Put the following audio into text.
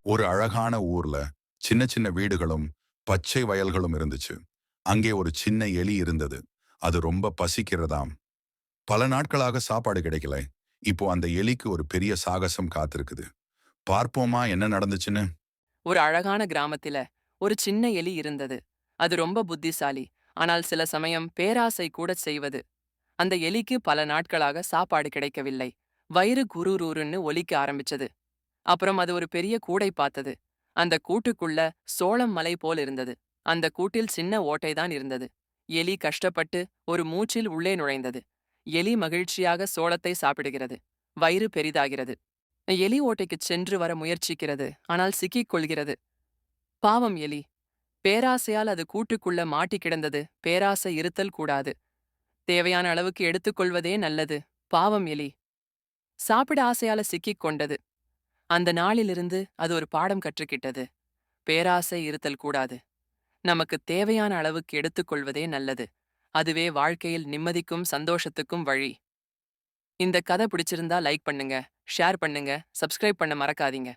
ஒரு அழகான ஊர்ல சின்ன சின்ன வீடுகளும் பச்சை வயல்களும் இருந்துச்சு. அங்கே ஒரு சின்ன எலி இருந்தது. அது ரொம்ப பசிக்கிறதாம். பல நாட்களாக சாப்பாடு கிடைக்கல. இப்போ அந்த எலிக்கு ஒரு பெரிய சாகசம் காத்திருக்குது. பார்ப்போமா என்ன நடந்துச்சுன்னு? ஒரு அழகான கிராமத்தில ஒரு சின்ன எலி இருந்தது. அது ரொம்ப புத்திசாலி. ஆனால் சில சமயம் பேராசை கூட செய்வது. அந்த எலிக்கு பல நாட்களாக சாப்பாடு கிடைக்கவில்லை. வயிறு குரூருன்னு ஒலிக்க ஆரம்பிச்சது. அப்புறம் அது ஒரு பெரிய கூடை பார்த்தது. அந்த கூட்டுக்குள்ள சோளம் மலை போல் இருந்தது. அந்த கூட்டில் சின்ன ஓட்டைதான் இருந்தது. எலி கஷ்டப்பட்டு ஒரு மூச்சில் உள்ளே நுழைந்தது. எலி மகிழ்ச்சியாக சோளத்தை சாப்பிடுகிறது. வயிறு பெரிதாகிறது. எலி ஓட்டைக்குச் சென்று வர முயற்சிக்கிறது. ஆனால் சிக்கிக் கொள்கிறது. பாவம் எலி. பேராசையால் அது கூட்டுக்குள்ள மாட்டிக் கிடந்தது. பேராசை இருத்தல் கூடாது. தேவையான அளவுக்கு எடுத்துக்கொள்வதே நல்லது. பாவம் எலி. சாப்பிட ஆசையால சிக்கிக் கொண்டது. அந்த நாளிலிருந்து அது ஒரு பாடம் கற்றுக்கிட்டது. பேராசை இருத்தல் கூடாது. நமக்கு தேவையான அளவுக்கு எடுத்துக்கொள்வதே நல்லது. அதுவே வாழ்க்கையில் நிம்மதிக்கும் சந்தோஷத்துக்கும் வழி. இந்த கதை பிடிச்சிருந்தா லைக் பண்ணுங்க, ஷேர் பண்ணுங்க, சப்ஸ்கிரைப் பண்ண மறக்காதீங்க.